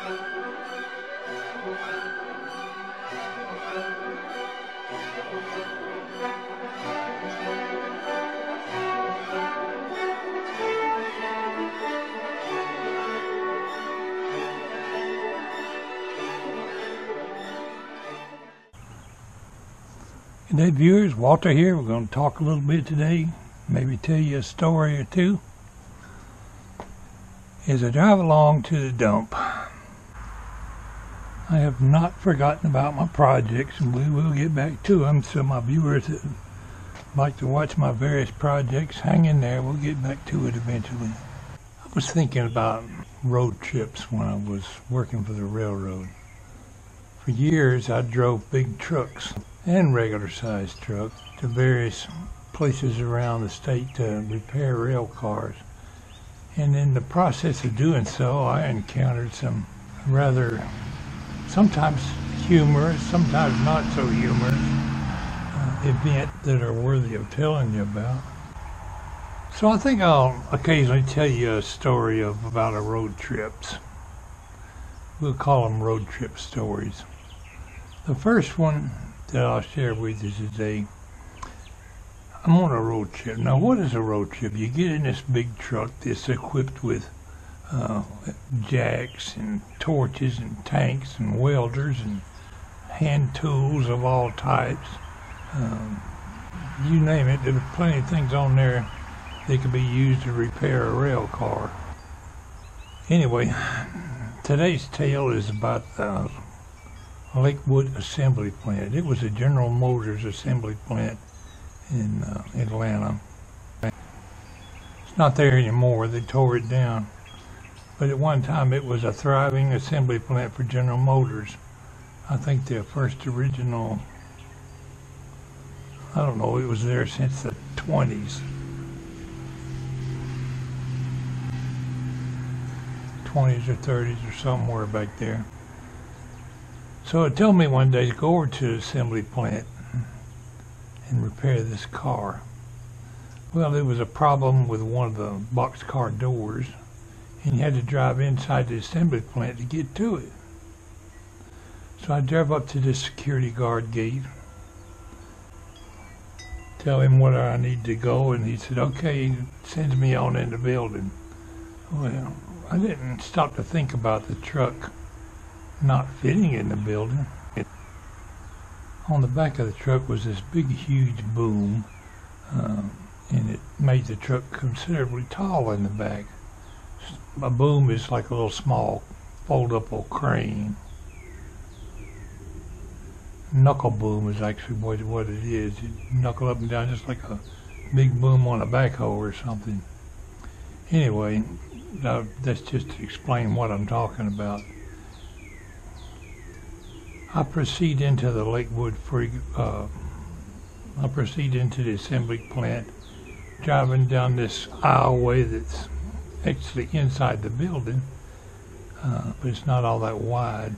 Good day, viewers. Walter here. We're going to talk a little bit today, maybe tell you a story or two. As I drive along to the dump, I have not forgotten about my projects, and we will get back to them. So my viewers that like to watch my various projects, hang in there. We'll get back to it eventually. I was thinking about road trips when I was working for the railroad. For years, I drove big trucks and regular sized trucks to various places around the state to repair rail cars. And in the process of doing so, I encountered some rather sometimes humorous, sometimes not so humorous events that are worthy of telling you about. So I think I'll occasionally tell you a story about our road trips. We'll call them road trip stories. The first one that I'll share with you today, I'm on a road trip. Now, what is a road trip? You get in this big truck that's equipped with jacks and torches and tanks and welders and hand tools of all types. You name it, there's plenty of things on there that can be used to repair a rail car. Anyway, today's tale is about the Lakewood assembly plant. It was a General Motors assembly plant in Atlanta. It's not there anymore. They tore it down. But at one time it was a thriving assembly plant for General Motors. I think their first original, I don't know, it was there since the 20s. 20s or 30s or somewhere back there. So it told me one day to go over to the assembly plant and repair this car. Well, there was a problem with one of the boxcar doors, and you had to drive inside the assembly plant to get to it. So I drove up to the security guard gate, tell him where I need to go, and he said, okay, he sends me on in the building. Well, I didn't stop to think about the truck not fitting in the building. On the back of the truck was this big, huge boom, and it made the truck considerably tall in the back. A boom is like a little small fold-up crane. Knuckle boom is actually what it is. You knuckle up and down just like a big boom on a backhoe or something. Anyway, that's just to explain what I'm talking about. I proceed into the Lakewood I proceed into the assembly plant, driving down this aisleway that's actually inside the building, but it's not all that wide.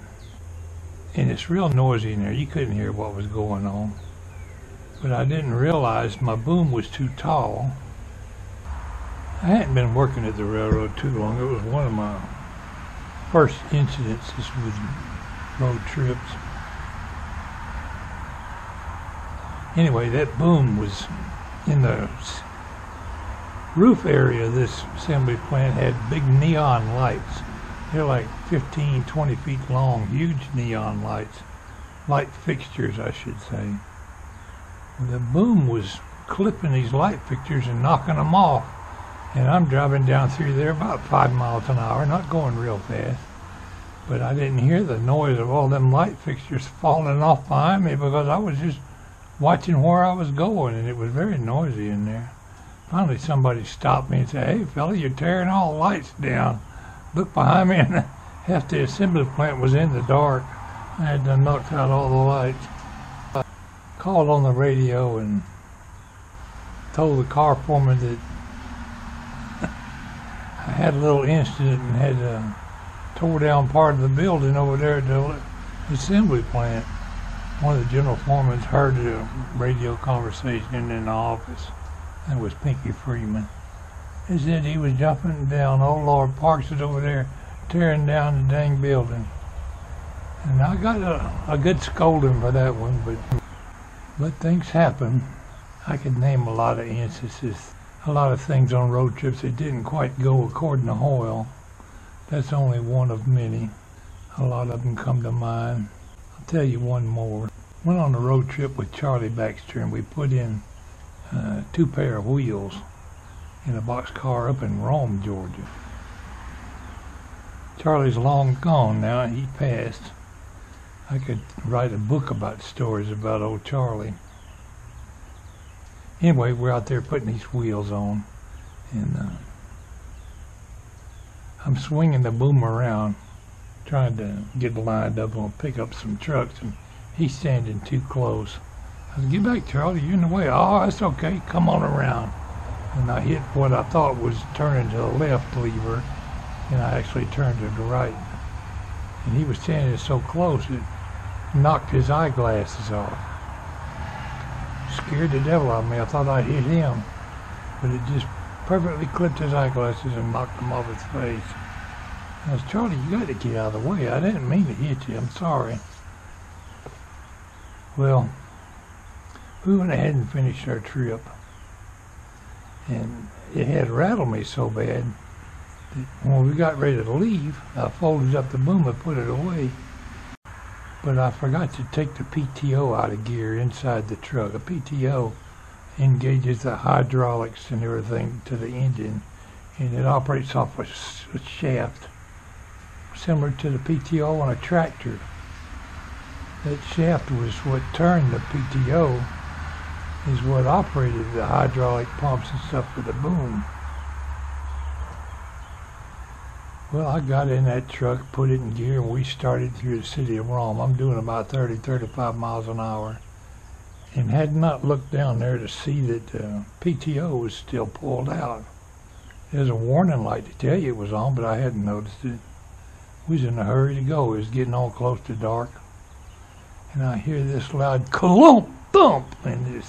And it's real noisy in there. You couldn't hear what was going on. But I didn't realize my boom was too tall. I hadn't been working at the railroad too long. It was one of my first incidences with road trips. Anyway, that boom was in the roof area of this assembly plant, had big neon lights. They're like 15, 20 feet long, huge neon lights. Light fixtures, I should say. The boom was clipping these light fixtures and knocking them off. And I'm driving down through there about 5 miles an hour, not going real fast. But I didn't hear the noise of all them light fixtures falling off behind me because I was just watching where I was going, and it was very noisy in there. Finally somebody stopped me and said, hey fella, you're tearing all the lights down. Look behind me, and half the assembly plant was in the dark. I had done knocked out all the lights. I called on the radio and told the car foreman that I had a little incident and had tore down part of the building over there at the assembly plant. One of the general foremen heard a radio conversation in the office. That was Pinky Freeman. He said he was jumping down. Oh Lord, Parks is over there tearing down the dang building. And I got a good scolding for that one, but things happen. I could name a lot of instances, a lot of things on road trips that didn't quite go according to Hoyle. That's only one of many. A lot of them come to mind. I'll tell you one more. Went on a road trip with Charlie Baxter, and we put in 2 pair of wheels in a boxcar up in Rome, Georgia. Charlie's long gone now. He passed. I could write a book about stories about old Charlie. Anyway, we're out there putting these wheels on, and I'm swinging the boom around, trying to get lined up and pick up some trucks, and he's standing too close. I said, "Get back, Charlie, you're in the way." "Oh, that's okay, come on around." And I hit what I thought was turning to the left lever, and I actually turned to the right. And he was standing so close it knocked his eyeglasses off. Scared the devil out of me. I thought I hit him, but it just perfectly clipped his eyeglasses and knocked them off his face. I said, "Charlie, you got to get out of the way. I didn't mean to hit you. I'm sorry." Well, we went ahead and finished our trip, and it had rattled me so bad that when we got ready to leave, I folded up the boom and put it away. But I forgot to take the PTO out of gear inside the truck. A PTO engages the hydraulics and everything to the engine, and it operates off a shaft similar to the PTO on a tractor. That shaft was what turned the PTO, is what operated the hydraulic pumps and stuff for the boom. Well, I got in that truck, put it in gear, and we started through the city of Rome. I'm doing about 35 miles an hour, and had not looked down there to see that PTO was still pulled out. There's a warning light to tell you it was on, but I hadn't noticed it. We was in a hurry to go. It was getting all close to dark, and I hear this loud clump, thump, and it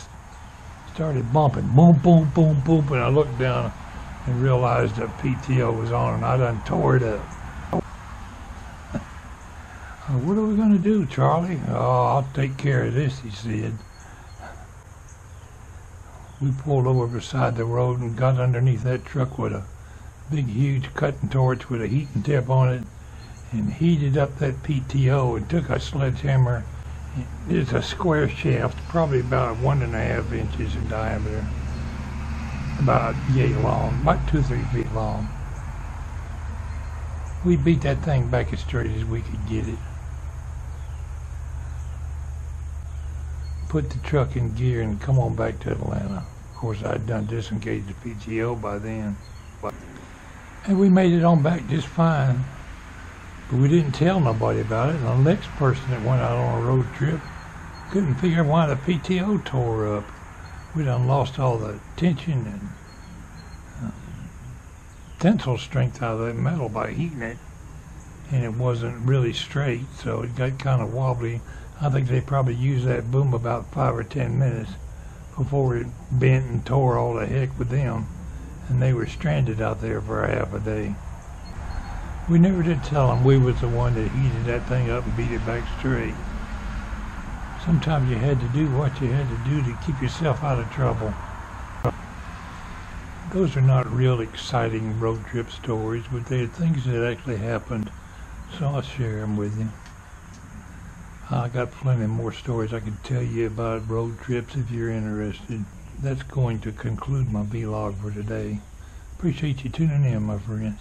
started bumping, boom, boom, boom, boom, and I looked down and realized that PTO was on, and I done tore it up. "What are we going to do, Charlie?" "Oh, I'll take care of this," he said. We pulled over beside the road and got underneath that truck with a big, huge cutting torch with a heating tip on it, and heated up that PTO and took a sledgehammer. It's a square shaft, probably about 1.5 inches in diameter. About yay long, about 2-3 feet long. We beat that thing back as straight as we could get it. Put the truck in gear and come on back to Atlanta. Of course, I'd done disengaged the PTO by then. And we made it on back just fine. But we didn't tell nobody about it, and the next person that went out on a road trip couldn't figure out why the PTO tore up. We done lost all the tension and tensile strength out of that metal by heating it, and it wasn't really straight, so it got kind of wobbly. I think they probably used that boom about 5 or 10 minutes before it bent and tore all the heck with them, and they were stranded out there for a half a day. We never did tell them we was the one that heated that thing up and beat it back straight. Sometimes you had to do what you had to do to keep yourself out of trouble. Those are not real exciting road trip stories, but they're things that actually happened, so I'll share them with you. I got plenty more stories I could tell you about road trips if you're interested. That's going to conclude my vlog for today. Appreciate you tuning in, my friends.